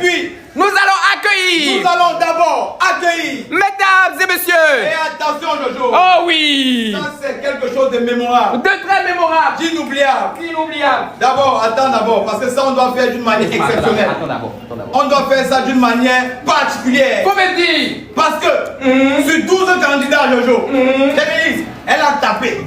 puis, nous allons accueillir. nous allons d'abord accueillir. Mesdames et messieurs. Et attention, Jojo. Oh oui. Ça, c'est quelque chose de mémorable. De très mémorable. D'inoubliable. Inoubliable. D'abord, attends d'abord, parce que ça, on doit faire d'une manière exceptionnelle. Attends d'abord. On doit faire ça d'une manière particulière. Faut me dire. Parce que sur 12 candidats, Jojo, Denise, elle a tapé.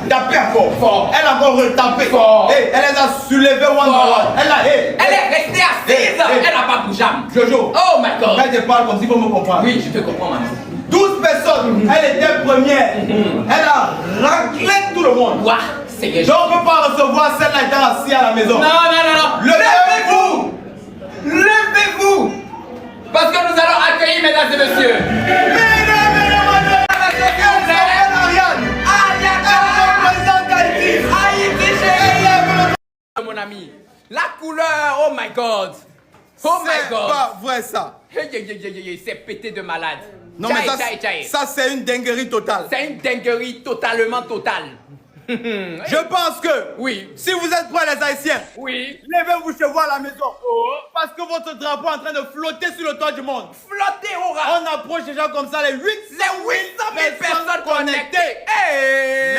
Tapé encore. Fort. Elle a encore retapé. Fort. Et elle les a soulevés one by one. Elle est restée assise. Elle n'a pas bougé. Jojo. Oh my God. Quand je parle comme si vous me comprenez. Oui, je te comprends maintenant. 12 personnes. Elle était première. Elle a raclé tout le monde. Ouah, Seigneur. Donc on ne peut pas recevoir celle-là étant assise à la maison. Non. Levez-vous. Levez-vous. Parce que nous allons accueillir, mesdames et messieurs. Mon ami, la couleur, oh my God. Oh my C'est God. pas vrai ça. C'est pété de malade. Non mais ça c'est une dinguerie totale. C'est une dinguerie totalement totale. Je pense que Oui. si vous êtes prêts les Haïtiens, Oui. levez-vous chez vous à la maison. Parce que votre drapeau est en train de flotter sur le toit du monde. Flotter au ras. On approche déjà comme ça les 800 000 personnes connectées. Hey.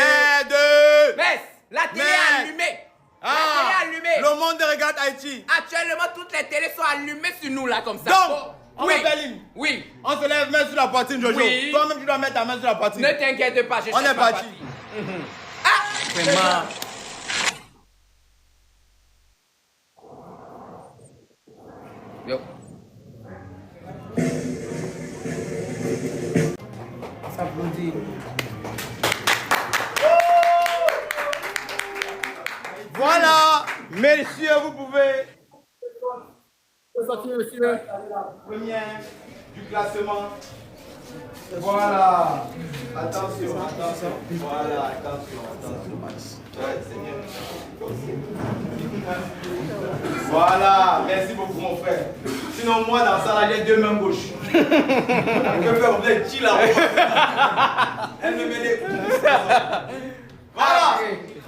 Mais la télé est allumée. La télé est allumée. Le monde regarde Haïti. Actuellement, toutes les télés sont allumées sur nous là comme ça. Donc, on oui. m'appelle Lim. Oui. On se lève main sur la poitrine, Jojo. Oui. Toi-même, tu dois mettre ta main sur la poitrine. Ne t'inquiète pas, je On est parti. Ah! Vraiment. Yo. Ça applaudit. Voilà, messieurs, vous pouvez Sortir, monsieur. première du classement. Voilà. Attention. Voilà, attention. Ouais, Seigneur. Voilà, merci beaucoup mon frère. Sinon moi dans ça là j'ai deux mains gauches. Je peux faire vous êtes qui là? Elle me met des coups. Voilà.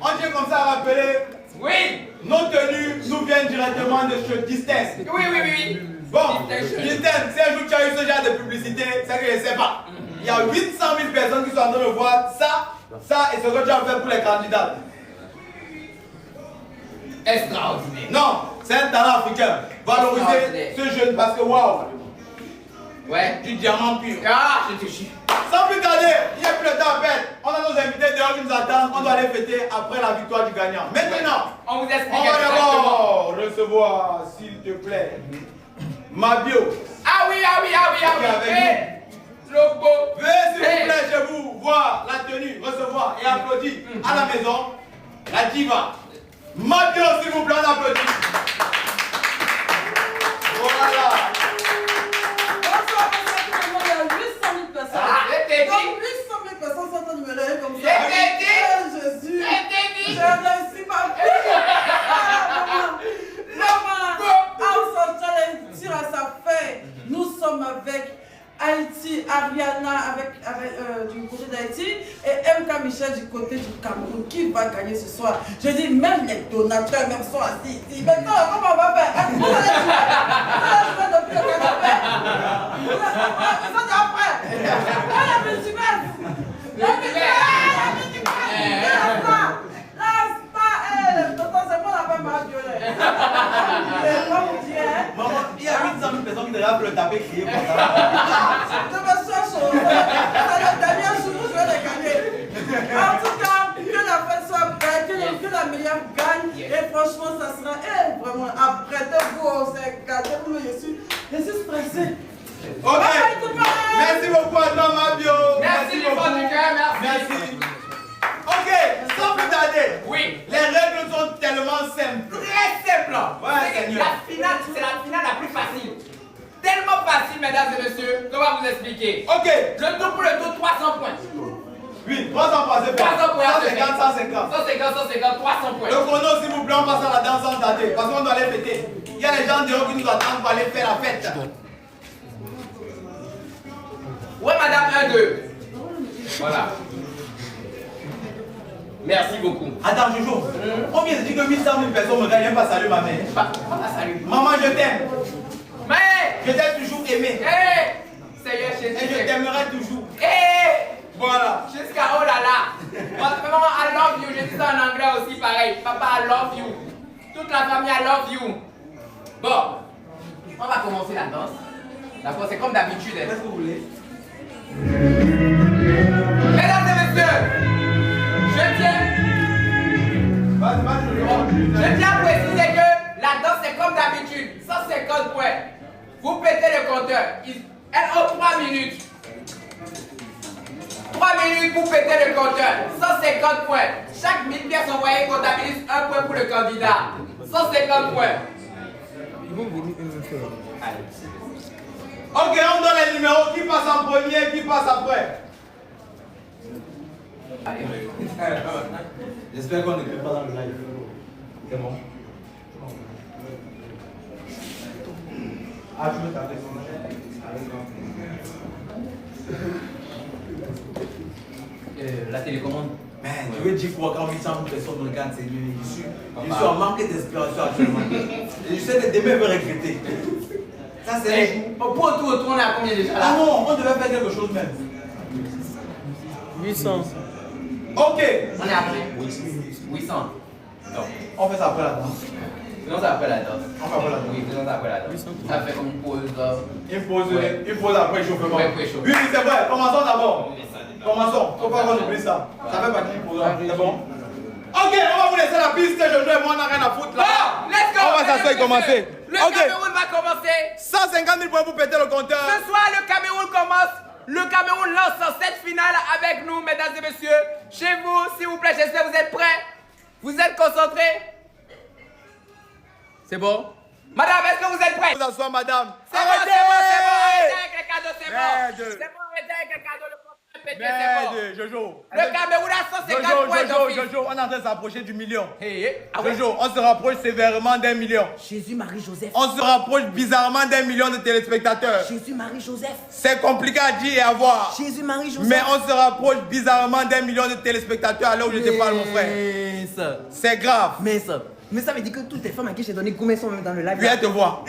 On tient comme ça à rappeler. Oui. Nos tenues nous viennent directement de chez Distance. Oui. Bon, Distance, si un jour tu as eu ce genre de publicité, c'est que je ne sais pas. Il y a 800 000 personnes qui sont en train de voir ça et ce que tu as fait pour les candidats. Extraordinaire. Non, c'est un talent africain. Valoriser ce jeune parce que waouh, Ouais. du diamant pur. Ah, je te jure. Sans plus tarder, il n'y a plus de temps à perdre. On a nos invités dehors qui nous attendent. On doit aller fêter après la victoire du gagnant. Maintenant, On vous explique on va exactement. d'abord recevoir, s'il te plaît, Mabio. Ah oui. Lobo. Veuillez s'il vous plaît chez vous voir la tenue, recevoir et applaudir à la maison la diva. Mabio, s'il vous plaît, on applaudit. Voilà. Bonsoir, tout le monde, il y a 800 000 personnes. Donc 800 000 personnes sont en train de me lever comme ça. Jésus. J'ai réussi ma vie. Tire à sa fin. Nous sommes avec Haïti, Ariana du côté d'Haïti et MK Michel du côté du Cameroun. Qui va gagner ce soir? Je dis même les donateurs même sont assis ici. Maintenant, comment on va faire? Vous allez jouer depuis le canapé. Vous êtes après. La musique. Maman, il y a 800 000 personnes qui devraient le taper crier pour ça. Je me sens chaud. C'est le dernier jour où je vais les gagner. En tout cas, que la fête soit belle, que la meilleure gagne. Et franchement, ça sera vraiment apprêtez-vous, c'est gardez-vous. Je suis stressée. Ok. Merci beaucoup à toi, Mabio. Merci du fond du cœur, merci. Ok, sans plus tarder. Oui. Les règles sont tellement simples. Très simple. Ouais, Seigneur. La finale, c'est la finale la plus facile. Tellement facile, mesdames et messieurs, qu'on va vous expliquer. Ok. Je tourne pour le tour 300 points. Oui, 300 points, c'est 300 points. 150, 150. 300 points. Le chrono, s'il vous plaît, on passe à la danse sans tarder. Parce qu'on doit aller fêter. Il y a les gens dehors qui nous attendent pour aller faire la fête. Ouais, madame 1, 2. Voilà. Merci beaucoup. Attends, Jojo. On vient de dire que 800 000 personnes me gagnent pas salut ma mère. Pas salut. Maman, je t'aime. Mais Je t'ai toujours aimé. Seigneur Jésus. Et je t'aimerai toujours. Voilà. Jusqu'à oh là là. Maman, I love you. Je dis ça en anglais aussi pareil. Papa, I love you. Toute la famille, I love you. Bon, on va commencer la danse. D'accord, c'est comme d'habitude. Qu'est-ce que vous voulez? Mesdames et messieurs, je tiens à préciser que la danse c'est comme d'habitude. 150 points. Vous pétez le compteur. Elle a 3 minutes. 3 minutes pour péter le compteur. 150 points. Chaque 1000 pièces envoyées comptabilise 1 point pour le candidat. 150 points. Ils vont venir une fois. Ok, on donne les numéros. Qui passe en premier, qui passe après? J'espère qu'on ne peut pas dans le live. C'est bon. Ah, je veux taper son La télécommande. Man, je veux dire quoi quand 800 personnes me regardent, c'est mieux. Je suis en manque d'inspiration actuellement. Et je sais que demain, je vais regretter. Ça, c'est un jour. Pour tout autour, on est à combien déjà là? Ah non, on devait faire quelque chose même. 800. Ok. On est après 800. Non. On fait ça après la danse. Faisons ça après la danse. On fait après la danse. Oui, faisons ça après la danse. Ça fait comme une pause. Une pause après échauffement. Ouais, pour échauffer. Oui, c'est vrai. Commençons d'abord. Commençons. Faut pas qu'on oublie ça. Ça fait partie du programme. C'est bon? Ok, on va vous laisser la piste. Je joue et moi, on n'a rien à foutre là. Bon, let's go. On va s'asseoir et commencer. Le Ok. Cameroun va commencer. 150 000 points pour péter le compteur. Ce soir, le Cameroun commence. Le Cameroun lance cette finale avec nous, mesdames et messieurs. Chez vous, s'il vous plaît, j'espère que vous êtes prêts. Vous êtes concentrés. C'est bon? Madame, est-ce que vous êtes prêts? Vous asseoir, madame. C'est bon, c'est bon, c'est bon. Arrêtez avec les cadeaux, c'est bon. Merde. C'est bon, arrêtez avec les cadeaux. Le compte est pété, c'est Merde, bon. Jojo. Le Cameroun a 150 points d'office. Jojo, on est en train de s'approcher du million. Ah ouais? Jojo, on se rapproche sévèrement d'1 million. Jésus-Marie-Joseph. On se rapproche bizarrement d'1 million de téléspectateurs. Jésus-Marie-Joseph. C'est compliqué à dire et à voir. Jésus-Marie-Joseph. Mais on se rapproche bizarrement d'1 million de téléspectateurs à l'heure où je te parle, mon frère. C'est grave. Mais ça veut dire que toutes les femmes à qui j'ai donné combien sont même dans le live? Viens te voir.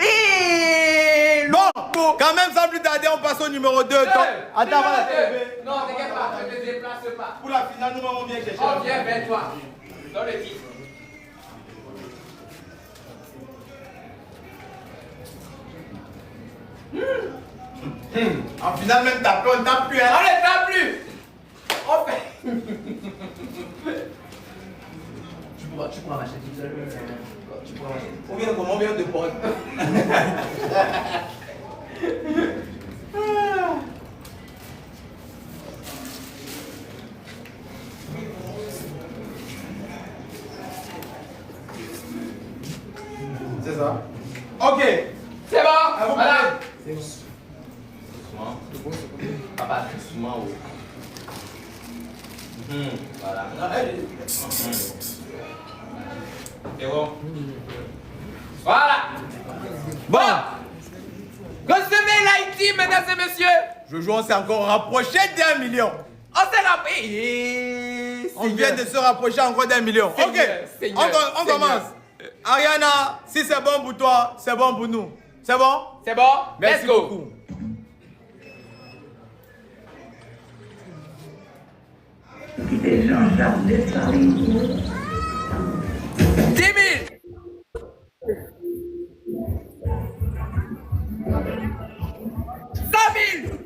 Bon, quand même, sans plus tarder, on passe au numéro 2. Attends, voilà. Non, t'inquiète pas, ne te déplace pas. Pour la finale, nous on vient chercher. On vient vers toi. Dans le titre. En finale, même taper, on tape plus. On ne tape plus. On fait. Tu pourras m'acheter tout seul. Tu pourras m'acheter. Ou bien comment on vient de porte. C'est ça. Ok. C'est bon. À vous, Madame. c'est Doucement. Papa, doucement. Voilà. C'est bon. Voilà. Bon. Recevez l'Haïti, mesdames et messieurs. Jojo, on s'est encore rapproché d'1 million. On s'est rappelé. On vient de se rapprocher encore d'1 million. Ok. Seigneur, On commence. Ariana, si c'est bon pour toi, c'est bon pour nous. C'est bon? C'est bon? Merci Let's go. beaucoup. Des gens de Paris. 10 000. 100 000.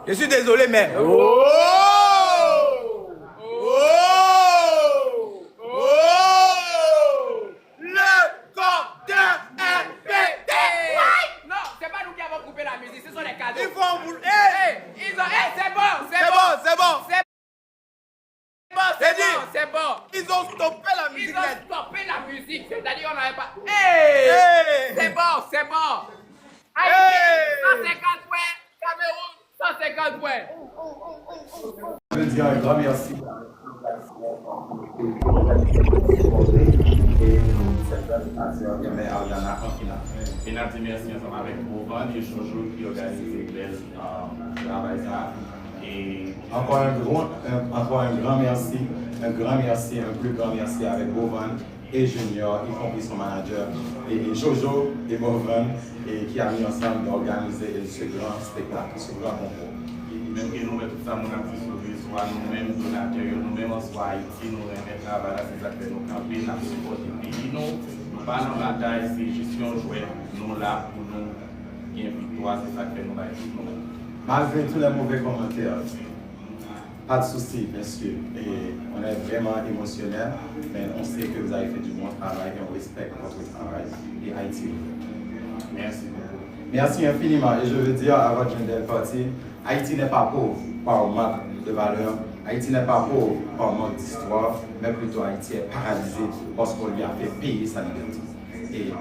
Je suis désolé, mais. Oh! Le compteur est pété! Non, c'est pas nous qui avons coupé la musique, ce sont les cadeaux. Il faut en vouloir. Ils ont. C'est bon, C'est bon, c'est bon. C'est bon, c'est bon. Ils ont stoppé la Ils musique. ont stoppé la musique, c'est-à-dire on n'avait pas. Hey! C'est bon, c'est bon. Hey! Haïti, 150 points. Cameroun, 150 points. Merci. Mesdames et messieurs, ensemble avec Bovan et Jojo qui organisent le travail ça. Et Et Encore un grand merci, un plus grand merci avec Bovan et Junior, y compris son manager, et Jojo et Bovan, et qui a mis ensemble d'organiser ce grand spectacle, ce grand concours. même que nous mettons tout ça, nous avons soit nous-mêmes donateurs, nous-mêmes soit Haïti, nous remettons travail, c'est ça que nous camper, nous supporter le pays. Nous pas dans la bataille, c'est gestion jouet, nous là pour nous gagner victoire, c'est ça que nous allons. Malgré tous les mauvais commentaires, pas de souci, bien sûr. Et on est vraiment émotionnel, mais on sait que vous avez fait du bon travail et on respecte votre travail. Et Haïti. Merci beaucoup. Merci infiniment. Et je veux dire à votre jeune partie, Haïti n'est pas pauvre par manque de valeur. Haïti n'est pas pauvre par manque d'histoire, mais plutôt Haïti est paralysé parce qu'on lui a fait payer sa liberté. Et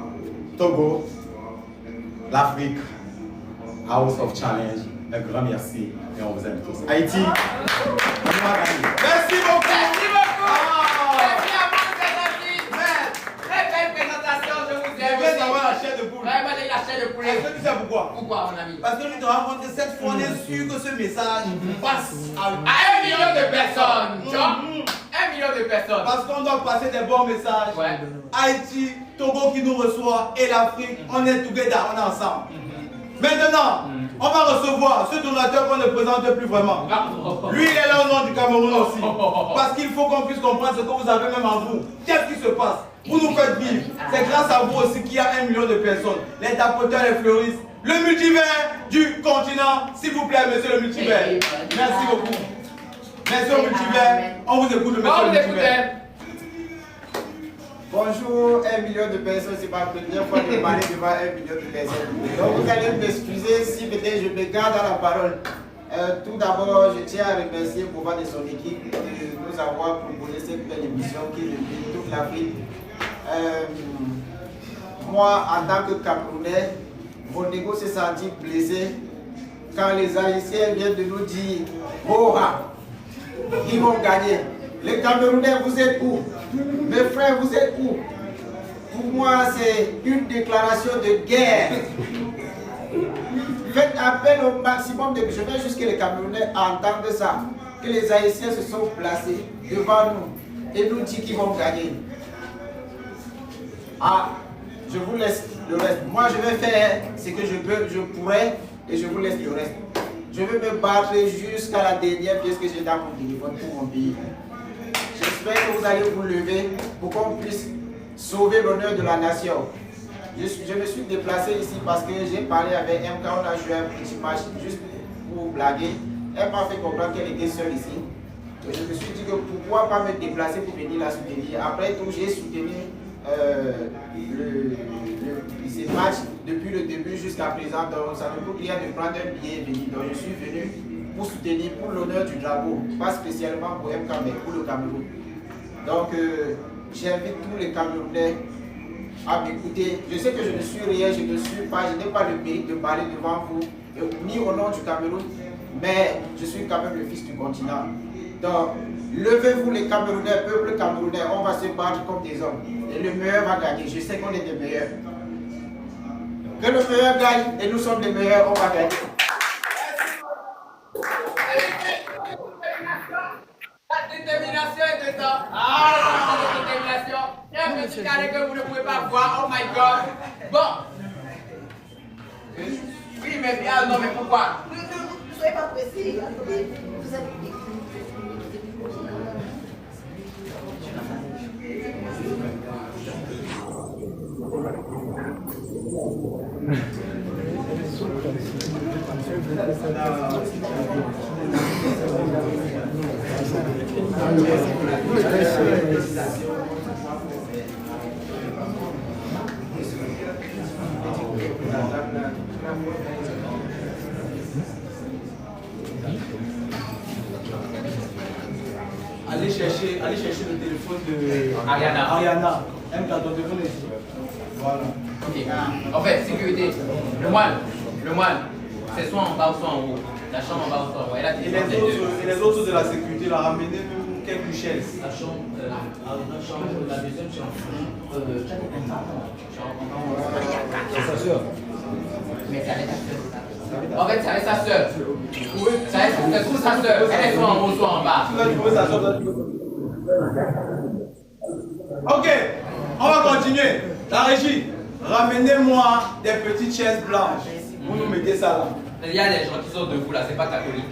Togo, l'Afrique, House of Challenge, un grand merci et on vous aime tous. Haïti, on va gagner. Merci beaucoup. Merci beaucoup. Merci à vous, les amis. Très belle présentation, je vous aime. Je veux avoir la chair de poule. Vraiment, j'ai la chair de poulet. Est-ce que tu sais pourquoi? Pourquoi, mon ami? Parce que nous te rencontrons cette fois, on est sûr que ce message passe À 1 million de personnes. Tu vois? 1 million de personnes. Parce qu'on doit passer des bons messages. Ouais. Haïti, Togo qui nous reçoit et l'Afrique, on est together, on est ensemble. Maintenant, on va recevoir ce donateur qu'on ne présente plus vraiment. Lui, il est là au nom du Cameroun aussi. Parce qu'il faut qu'on puisse comprendre ce que vous avez même en vous. Qu'est-ce qui se passe? Vous nous faites vivre. C'est grâce à vous aussi qu'il y a 1 million de personnes. Les tapoteurs, les fleuristes, le multivers du continent. S'il vous plaît, monsieur le multivers. Merci beaucoup. Monsieur le multivers, on vous écoute, monsieur le multivers. Bonjour, 1 million de personnes, c'est ma première fois de parler devant 1 million de personnes. Donc vous allez m'excuser si peut-être je me garde à la parole. Tout d'abord, je tiens à remercier Bovan et son équipe de nous avoir proposé cette belle émission qui réunit toute l'Afrique. Moi, en tant que Camerounais, mon égo s'est senti blessé quand les Haïtiens viennent de nous dire « Boha, ils vont gagner ». Les Camerounais, vous êtes où? Mes frères, vous êtes où? Pour moi, c'est une déclaration de guerre. Faites appel au maximum de... Je veux juste que les Camerounais entendent ça. Que les Haïtiens se sont placés devant nous et nous disent qu'ils vont gagner. Ah, je vous laisse le reste. Moi, je vais faire ce que je pourrais et je vous laisse le reste. Je vais me battre jusqu'à la dernière pièce que j'ai dans mon téléphone pour mon pays. J'espère que vous allez vous lever pour qu'on puisse sauver l'honneur de la nation. Je me suis déplacé ici parce que j'ai parlé avec MK, on a joué un petit match juste pour blaguer. Elle m'a fait comprendre qu'elle était seule ici. Et je me suis dit que pourquoi pas me déplacer pour venir la soutenir. Après tout, j'ai soutenu ces matchs depuis le début jusqu'à présent. Donc ça ne coûte rien de prendre un billet et venir. Donc je suis venu pour soutenir pour l'honneur du drapeau, pas spécialement pour MK, mais pour le Cameroun. Donc j'invite tous les Camerounais à m'écouter. Je sais que je ne suis rien, je n'ai pas le mérite de parler devant vous, ni au nom du Cameroun, mais je suis quand même le fils du continent. Donc, levez-vous les Camerounais, peuple camerounais, on va se battre comme des hommes. Et le meilleur va gagner, je sais qu'on est des meilleurs. Que le meilleur gagne, et nous sommes les meilleurs, on va gagner. La détermination est de temps. Ah, la détermination. Il y a un petit carré que vous ne pouvez pas voir. Oh my God. Bon. Oui, mais bien, non, mais pourquoi? Ne soyez pas précis. Vous êtes... Allez chercher le téléphone de Ariana. Ariana. M quand ton téléphone est ici. Voilà. Ok. En fait, sécurité. Le moine, c'est soit en bas ou soit en haut. La chambre en bas ou soit en haut. Et les autres de la sécurité, la ramenez-nous quelques chaises. La chambre, la deuxième chambre. Mais ça allait En fait, c'est avec sa soeur. C'est trouve sa soeur. Elle est soit en haut, soit en bas. Ok, on va continuer. La régie, ramenez-moi des petites chaises blanches. Vous nous mettez ça là. Il y a des gens qui sont debout là, c'est pas catholique.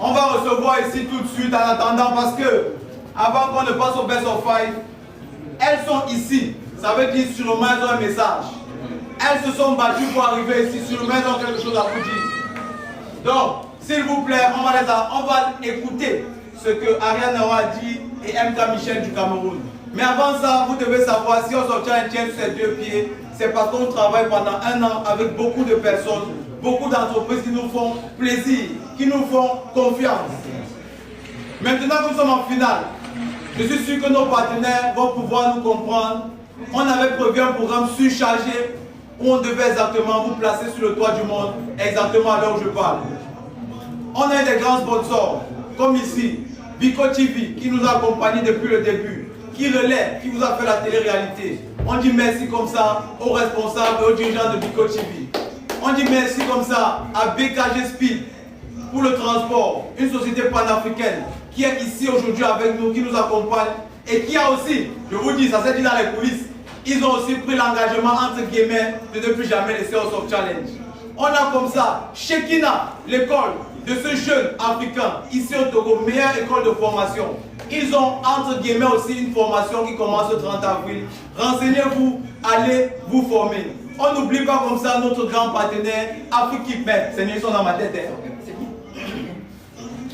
On va recevoir ici tout de suite en attendant parce que, avant qu'on ne passe au Best of Five, elles sont ici. Ça veut dire sur le main, elles ont un message. Elles se sont battues pour arriver ici. Sur le main, elles ont quelque chose à vous dire. Donc, s'il vous plaît, on va écouter ce que Ariane Nawa a dit et MK Michel du Cameroun. Mais avant ça, vous devez savoir, si on s'obtient un tien sur ses deux pieds, c'est parce qu'on travaille pendant 1 an avec beaucoup de personnes, beaucoup d'entreprises qui nous font plaisir, qui nous font confiance. Maintenant que nous sommes en finale, je suis sûr que nos partenaires vont pouvoir nous comprendre. On avait prévu un programme surchargé où on devait exactement vous placer sur le toit du monde, exactement à l'heure où je parle. On a eu des grands sponsors, comme ici, Biko TV, qui nous a accompagnés depuis le début, qui relaie, qui vous a fait la télé-réalité. On dit merci comme ça aux responsables et aux dirigeants de Biko TV. On dit merci comme ça à BKG Speed pour le transport, une société panafricaine qui est ici aujourd'hui avec nous, qui nous accompagne et qui a aussi, je vous dis, ça s'est dit dans les coulisses, ils ont aussi pris l'engagement entre guillemets de ne plus jamais laisser au Soft Challenge. On a comme ça Shekina, l'école de ce jeune africain ici au Togo, meilleure école de formation. Ils ont entre guillemets aussi une formation qui commence le 30 avril. Renseignez-vous, allez vous former. On n'oublie pas comme ça notre grand partenaire Afrique, mais c'est mieux, ils sont dans ma tête.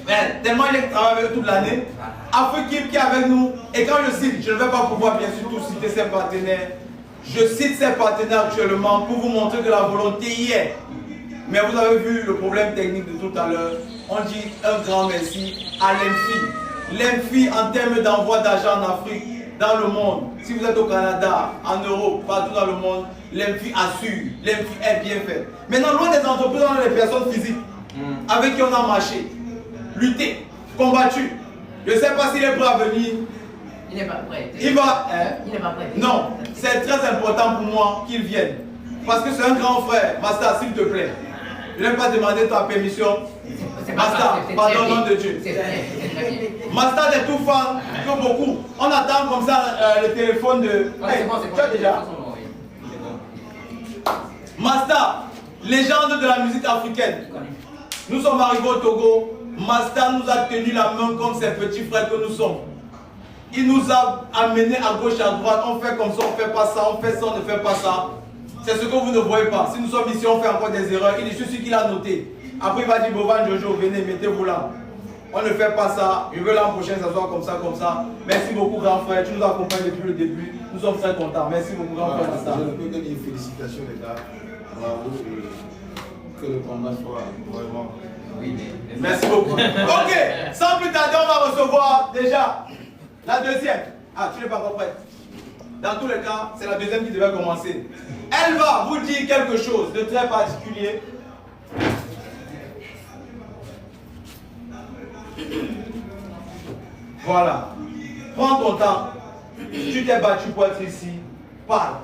Mais tellement il travaille avec eux toute l'année. Afrique qui est avec nous. Et quand je cite, je ne vais pas pouvoir bien sûr tout citer ses partenaires. Je cite ses partenaires actuellement pour vous montrer que la volonté y est. Mais vous avez vu le problème technique de tout à l'heure. On dit un grand merci à l'EMFI. L'EMFI en termes d'envoi d'argent en Afrique, dans le monde. Si vous êtes au Canada, en Europe, partout dans le monde, l'EMFI assure. L'EMFI est bien fait. Maintenant, loin des entreprises, on a des personnes physiques avec qui on a marché, lutté, combattu. Je ne sais pas s'il est prêt à venir. Il n'est pas prêt. Il va. Il n'est pas prêt. Non, c'est très important pour moi qu'il vienne. Parce que c'est un grand frère. Master, s'il te plaît. Je n'ai pas demandé ta permission. Master, pardon, nom de Dieu. Master est tout fan que beaucoup. On attend comme ça le téléphone de. Hey, tu as déjà. Master, légende de la musique africaine. Nous sommes arrivés au Togo. Master nous a tenu la main comme ses petits frères que nous sommes. Il nous a amenés à gauche, à droite. On fait comme ça, on ne fait pas ça, on fait ça, on ne fait pas ça. C'est ce que vous ne voyez pas. Si nous sommes ici, on fait encore des erreurs. Il est celui qui l'a noté. Après, il va dire, Bovan, Jojo, venez, mettez-vous là. On ne fait pas ça. Je veux l'an prochain, ça soit comme ça, comme ça. Merci beaucoup, grand frère. Tu nous accompagnes depuis le début. Nous sommes très contents. Merci beaucoup, grand frère. Je ne peux que dire félicitations, les gars. Bravo. Et que le combat soit vraiment. Oui, merci beaucoup. Ok, sans plus tarder, on va recevoir déjà la deuxième. Ah, tu n'es pas encore prête. Dans tous les cas, c'est la deuxième qui devait commencer. Elle va vous dire quelque chose de très particulier. Voilà. Prends ton temps. Tu t'es battu pour être ici. Parle.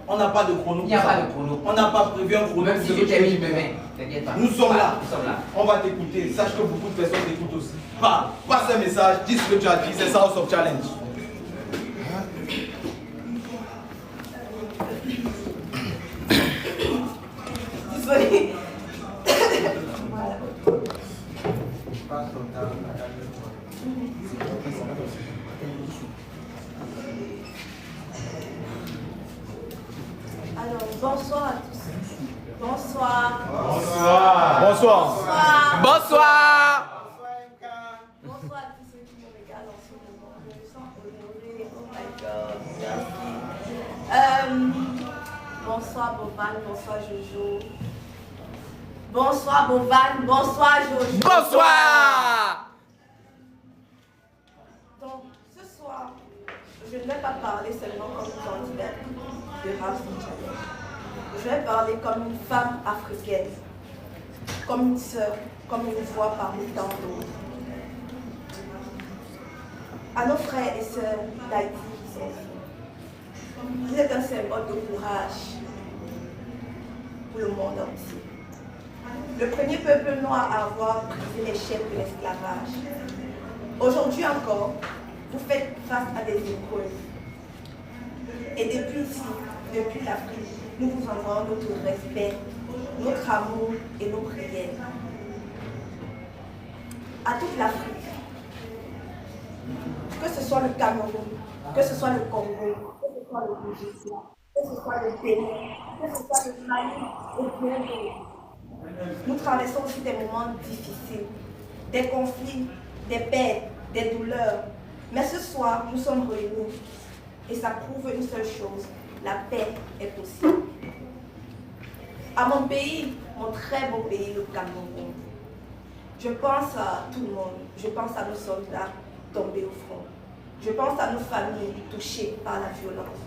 On n'a pas de chrono. Il n'y a pas de chrono. On n'a pas prévu un chrono. Même si je termine demain, t'inquiète pas. Nous sommes là. Nous sommes là. On va t'écouter. Sache que beaucoup de personnes t'écoutent aussi. Parle. Passe un message. Dis ce que tu as dit. C'est ça au Soft Challenge. Désolée. Alors, bonsoir à tous. Bonsoir. Bonsoir. Bonsoir. Bonsoir. Bonsoir. Bonsoir à tous ceux qui me regardent en ce moment. Je me sens honorée. Oh my God. Merci. Bonsoir Bovan, bonsoir Jojo. Bonsoir Bovan, bonsoir Jojo. Bonsoir. Donc, ce soir, je ne vais pas parler seulement comme candidate de House of Challenge. Je vais parler comme une femme africaine, comme une sœur, comme une voix parmi tant d'autres. À nos frères et sœurs d'Haïti qui sont ici, vous êtes un symbole de courage. pour le monde entier. Le premier peuple noir à avoir brisé les chaînes de l'esclavage. Aujourd'hui encore, vous faites face à des épreuves. Et depuis ici, depuis l'Afrique, nous vous envoyons notre respect, notre amour et nos prières. À toute l'Afrique, que ce soit le Cameroun, que ce soit le Congo, que ce soit le Nigeria, que ce soit le Bénin, que ce soit le Mali et bien d'autres. Nous traversons aussi des moments difficiles, des conflits, des pertes, des douleurs. Mais ce soir, nous sommes réunis et ça prouve une seule chose, la paix est possible. À mon pays, mon très beau pays, le Cameroun, je pense à tout le monde, je pense à nos soldats tombés au front, je pense à nos familles touchées par la violence,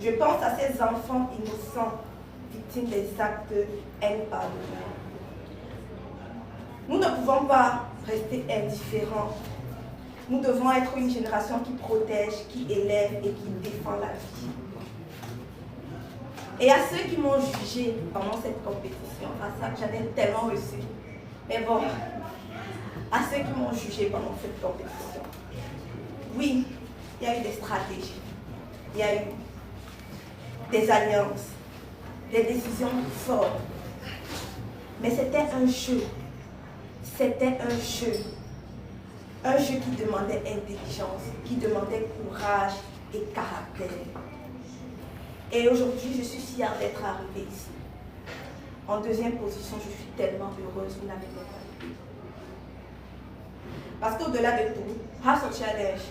je pense à ces enfants innocents victimes des actes impardonnables. Nous ne pouvons pas rester indifférents. Nous devons être une génération qui protège, qui élève et qui défend la vie. Et à ceux qui m'ont jugé pendant cette compétition, à ça que j'en ai tellement reçu. Mais bon, à ceux qui m'ont jugé pendant cette compétition, oui, il y a eu des stratégies, il y a eu des alliances, des décisions fortes. Mais c'était un jeu. C'était un jeu. Un jeu qui demandait intelligence, qui demandait courage et caractère. Et aujourd'hui, je suis fière d'être arrivée ici. En deuxième position, je suis tellement heureuse, vous n'avez pas compris. Parce qu'au-delà de tout, House of Challenge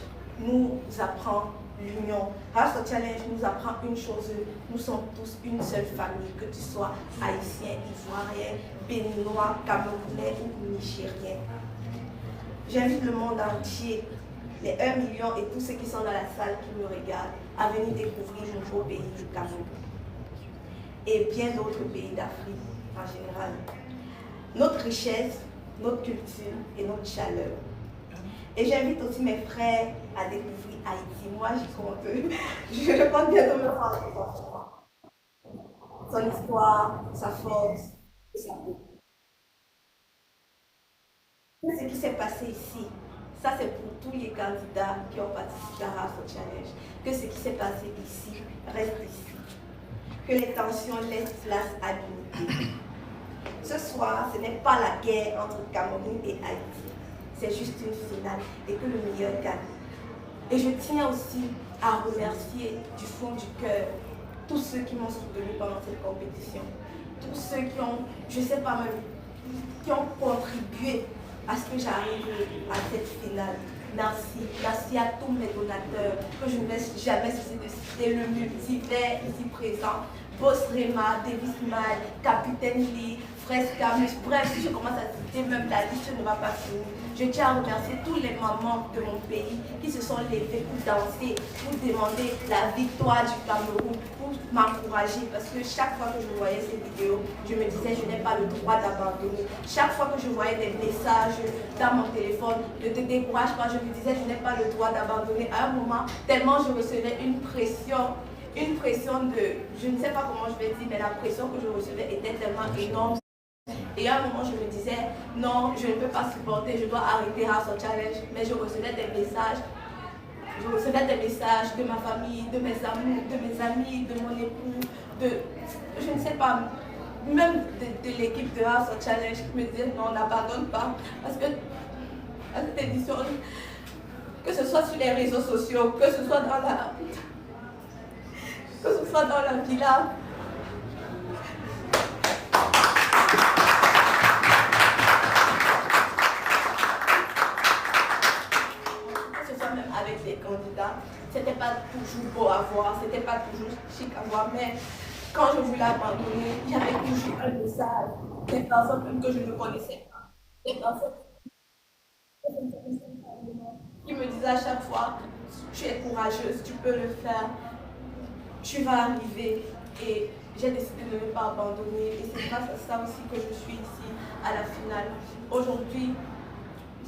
nous apprend l'union. House of Challenge nous apprend une chose, nous sommes tous une seule famille, que tu sois haïtien, ivoirien, béninois, camerounais ou nigérien. J'invite le monde entier, les 1 million et tous ceux qui sont dans la salle qui me regardent, à venir découvrir mon beau pays du Cameroun et bien d'autres pays d'Afrique en général. Notre richesse, notre culture et notre chaleur. Et j'invite aussi mes frères à découvrir Haïti. Moi, j'y compte. Je compte bientôt me rendre son histoire, sa force et sa beauté. Ce qui s'est passé ici, ça c'est pour tous les candidats qui ont participé à House of Challenge. Que ce qui s'est passé ici reste ici. Que les tensions laissent place à l'unité. Ce soir, ce n'est pas la guerre entre Cameroun et Haïti. C'est juste une finale et que le meilleur gagne. Et je tiens aussi à remercier du fond du cœur tous ceux qui m'ont soutenu pendant cette compétition. Tous ceux qui ont, je ne sais pas même, qui ont contribué à ce que j'arrive à cette finale. Merci. Merci à tous mes donateurs que je ne laisse jamais cesser de citer, le multivers ici présent. Boss Rema, Davis Mal, Capitaine Lee, Fresca, bref, si je commence à citer, même la liste ne va pas finir. Je tiens à remercier tous les mamans de mon pays qui se sont levées pour danser, pour demander la victoire du Cameroun, pour m'encourager. Parce que chaque fois que je voyais ces vidéos, je me disais, je n'ai pas le droit d'abandonner. Chaque fois que je voyais des messages dans mon téléphone, ne te décourage pas, je me disais, je n'ai pas le droit d'abandonner. À un moment, tellement je recevais une pression de, je ne sais pas comment je vais dire, mais la pression que je recevais était tellement énorme. Et à un moment, je me disais, non, je ne peux pas supporter, je dois arrêter House of Challenge. Mais je recevais des messages de ma famille, de mes amis, de mon époux, je ne sais pas, même de l'équipe de House of Challenge qui me disaient, non, n'abandonne pas. Parce que à cette édition, que ce soit sur les réseaux sociaux, que ce soit dans la villa, avec les candidats, c'était pas toujours beau à voir, c'était pas toujours chic à voir, mais quand je voulais abandonner, il y avait toujours un message, des personnes que je ne connaissais pas, des personnes qui me disaient à chaque fois, tu es courageuse, tu peux le faire, tu vas arriver. Et j'ai décidé de ne pas abandonner, et c'est grâce à ça aussi que je suis ici à la finale. Aujourd'hui,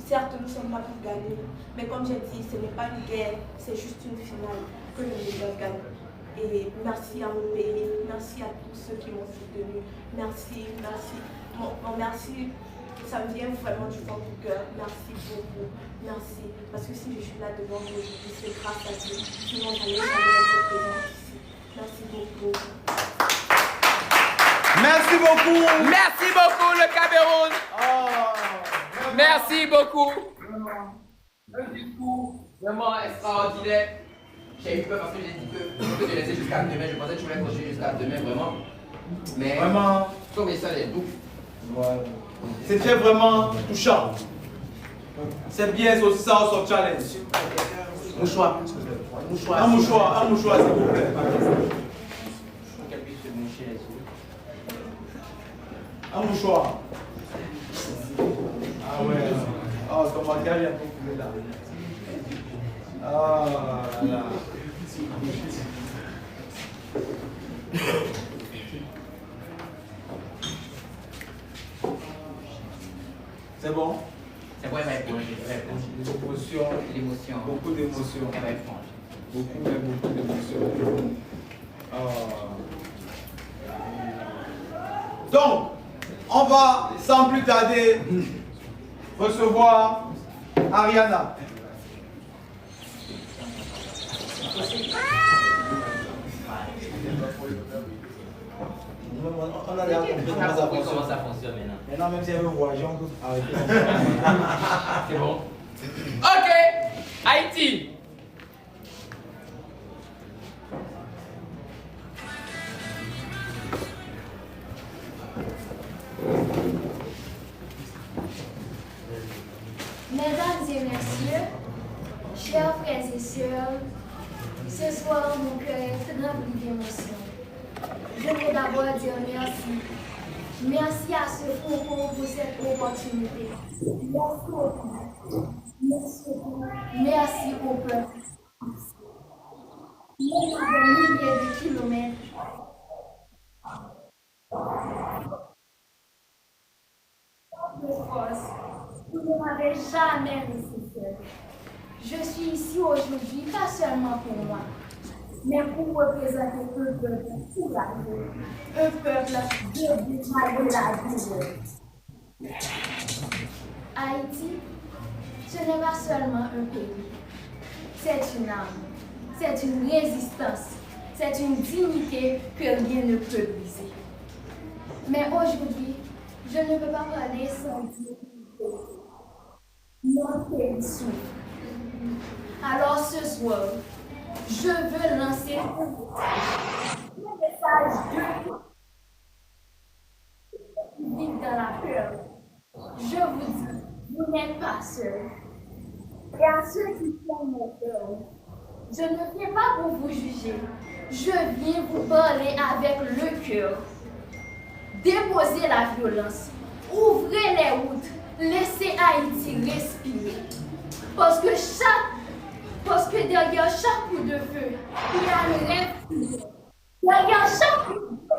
certes, nous sommes là pour gagner, mais comme j'ai dit, ce n'est pas une guerre, c'est juste une finale, que le meilleur gagne. Et merci à mon pays, merci à tous ceux qui m'ont soutenu. Merci, merci. Mon merci, ça me vient vraiment du fond du cœur. Merci beaucoup, merci. Parce que si je suis là devant vous aujourd'hui, c'est grâce à Dieu. Sinon, j'allais jamais être présente ici. Merci beaucoup. Merci beaucoup. Merci beaucoup, le Cameroun. Merci beaucoup. Un discours vraiment extraordinaire. J'ai eu peur parce que j'ai dit que je laissais jusqu'à demain. Je pensais que je voulais continuer jusqu'à demain, vraiment. Mais vraiment, comme ça, les doux. Voilà. C'était vraiment touchant. C'est bien, c'est aussi ça son challenge. Mouchoir. Un mouchoir, s'il vous plaît. Un mouchoir. Ah ouais. Oh, ton maquillage est un peu coulé là. Ah là. C'est bon? C'est bon, elle va éponger. L'émotion. Beaucoup d'émotions. Elle va éponger. Beaucoup d'émotions. Donc, on va sans plus tarder recevoir Ariana. On a l'air comment ça fonctionne maintenant. Maintenant, même si elle veut voyager, on peut arrêter. C'est bon. Ok, Haïti. Mesdames et messieurs, chers frères et sœurs, ce soir mon cœur est rempli d'émotion. Je veux d'abord dire merci. Merci à ce concours pour cette opportunité. Merci au peuple. Merci au peuple. Même à des milliers de kilomètres. De force, vous ne m'avez jamais laissé seul. Je suis ici aujourd'hui, pas seulement pour moi, mais pour représenter un peuple pour la vie, un peuple de la vie. Haïti, ce n'est pas seulement un pays, c'est une âme, c'est une résistance, c'est une dignité que rien ne peut briser. Mais aujourd'hui, je ne peux pas parler sans dire notre pays souffre. Alors ce soir, je veux lancer un message de vivre dans la peur. Je vous dis, vous n'êtes pas seuls. Et à ceux qui font mon peur, je ne viens pas pour vous juger. Je viens vous parler avec le cœur. Déposez la violence. Ouvrez les routes. Laissez Haïti respirer. Parce que derrière chaque coup de feu, il y a le rêve. Derrière chaque coup de feu,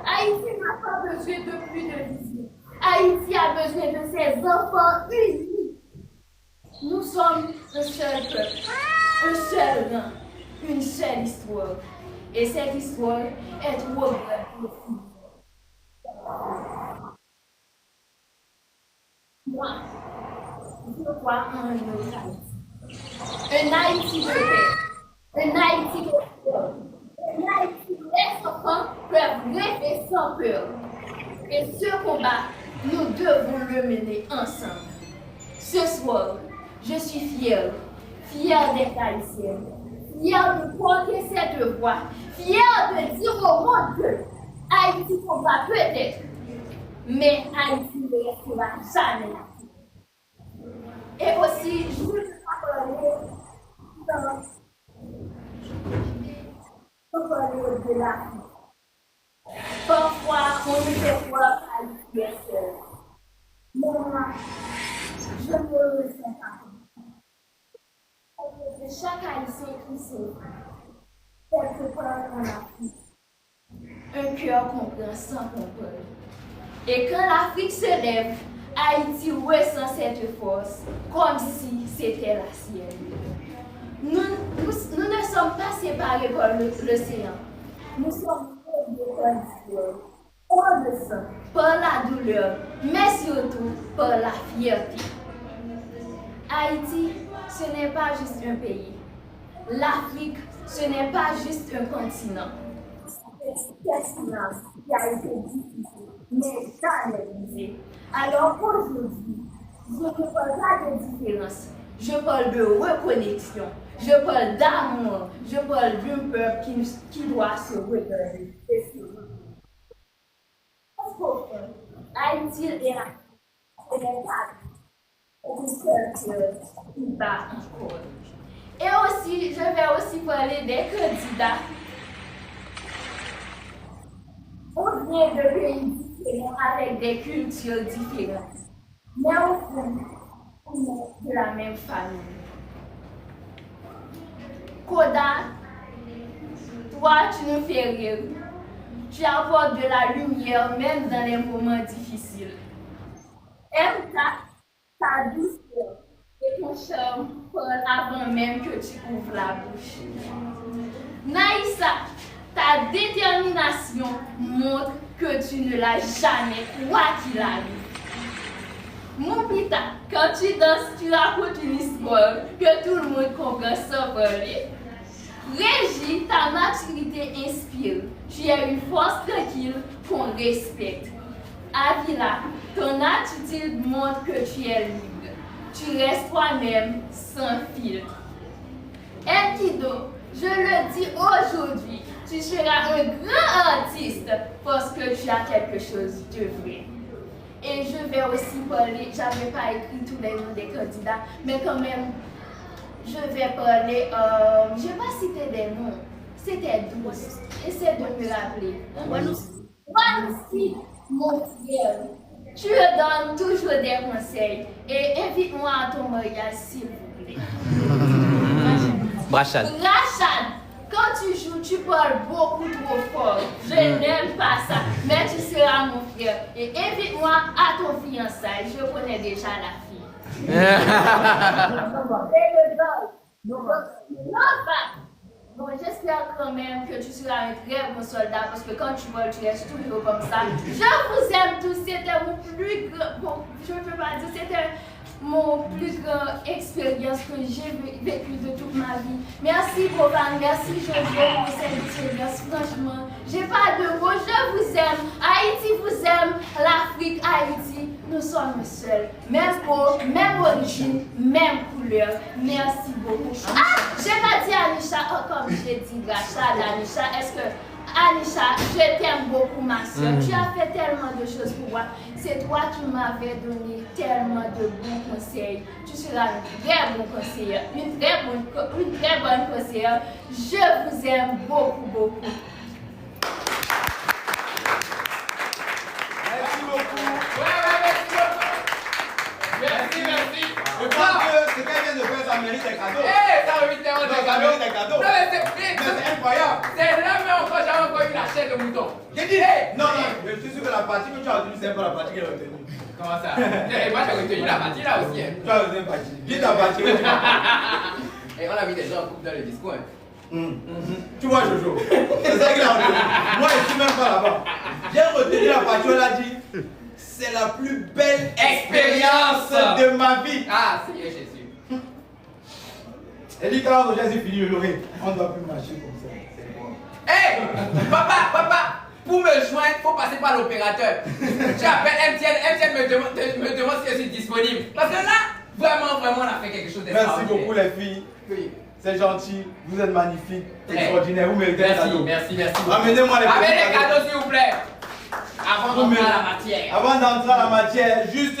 Haïti n'a pas besoin de plus de vision. Haïti a besoin de ses enfants unis. Nous sommes un seul peuple, un seul rang, une seule histoire. Et cette histoire est trop grande pour nous. Moi, je crois en un autre Haïti. Un Haïti de paix, un Haïti de peur, un Haïti où les enfants peuvent rêver sans peur. Et ce combat, nous devons le mener ensemble. Ce soir, je suis fière d'être haïtienne. Fière de porter cette voix, fière de dire au monde que Haïti combat peut-être, mais Haïti ne restera jamais là. Et aussi, je veux parler de l'Afrique. Parfois, on nous fait voir Haïti seul. Mais moi, je ne le ressens pas. Chaque Haïtien qui souffre, quelque part en Afrique, un cœur comprend sans comprendre. Et quand l'Afrique se lève, Haïti ressent cette force comme si c'était la sienne. Nous ne sommes pas séparés par l'océan. Nous sommes par le sang, par la douleur, mais surtout par la fierté. Haïti, ce n'est pas juste un pays. L'Afrique, ce n'est pas juste un continent. C'est une destination qui a été difficile, mais jamais brisée. Alors aujourd'hui, je ne parle pas de différence. Je parle de reconnexion. Je parle d'amour. Je parle d'un peuple qui doit se regarder et se regarder. Haïti est là. C'est un seul qui bat encore. Et aussi, je vais aussi parler des candidats. On vient de pays différents avec des cultures différentes. Mais au fond, on est de la même famille. Koda, toi, tu nous fais rire. Tu apportes de la lumière même dans les moments difficiles. MK, ta douceur et ton charme parlent avant même que tu ouvres la bouche. Naïssa, ta détermination montre que tu ne l'as jamais, quoi qu'il arrive. Mon pita, quand tu danses, tu racontes une histoire que tout le monde comprend sans parler. Régie, ta maturité inspire. Tu es une force tranquille qu'on respecte. Avila, ton attitude montre que tu es libre. Tu restes toi-même sans filtre. Enkido, je le dis aujourd'hui, tu seras un grand artiste parce que tu as quelque chose de vrai. Et je vais aussi parler, je n'avais pas écrit tous les noms des candidats, mais quand même, je vais parler, je ne vais pas citer des noms, c'était 12. Essaie de me rappeler. Voici, mon frère, tu me donnes toujours des conseils et invite-moi à ton mariage s'il vous plaît. Rachad. Rachad, quand tu joues, tu parles beaucoup trop fort. Je n'aime pas ça, mais tu seras mon frère. Et invite-moi à ton fiançailles. Je connais déjà la fille. Bon, j'espère quand même que tu seras un très bon soldat parce que quand tu voles, tu restes toujours comme ça. Je vous aime tous. C'était mon plus grand. Bon, je ne peux pas dire, c'était mon plus grande expérience que j'ai vécue de toute ma vie. Merci Boban, merci Jojo pour cette expérience. Franchement, j'ai pas de mots. Je vous aime. Haïti vous aime. L'Afrique, Haïti, nous sommes seuls. Même peau, même origine, même couleur. Merci beaucoup. Ah, j'ai pas dit Anisha, comme j'ai dit Rachad, Anisha, est-ce que Anisha, je t'aime beaucoup ma soeur. Tu as fait tellement de choses pour moi. C'est toi qui m'avais donné tellement de bons conseils. Tu seras une très bonne conseillère, une très bonne conseillère. Je vous aime beaucoup, beaucoup. Merci beaucoup. Merci. Je pense que ce qu'elle vient de faire, ça mérite des cadeaux. Ça mérite des cadeaux. Non, mais c'est incroyable. C'est là, mais encore, j'ai encore eu la chair de mouton. J'ai dit, non, je suis sûr que la partie que tu as retenue, c'est pas la partie qu'elle a retenue. Comment ça? Moi, j'ai retenu la partie là aussi. Tu as retenu une partie. Dis ta partie. Et on a mis des gens en couple dans le discours. Tu vois, Jojo, c'est ça qu'il a retenu. Moi, je suis même pas là-bas. J'ai retenu la partie où elle a dit. C'est la plus belle expérience de ma vie. Ah, Seigneur Jésus. Elle dit quand Jésus finit le lever, on ne doit plus marcher comme ça. C'est bon. Hey, papa, pour me joindre, il faut passer par l'opérateur. Tu appelles MTN me demande si je suis disponible. Parce que là, vraiment, on a fait quelque chose d'extraordinaire. Merci beaucoup les filles. Oui. C'est gentil, vous êtes magnifiques, extraordinaires, vous méritez des cadeaux. Merci. Amenez-moi les petits cadeaux. Amenez les cadeaux s'il vous plaît. Avant d'entrer à la matière. Avant d'entrer à la matière, juste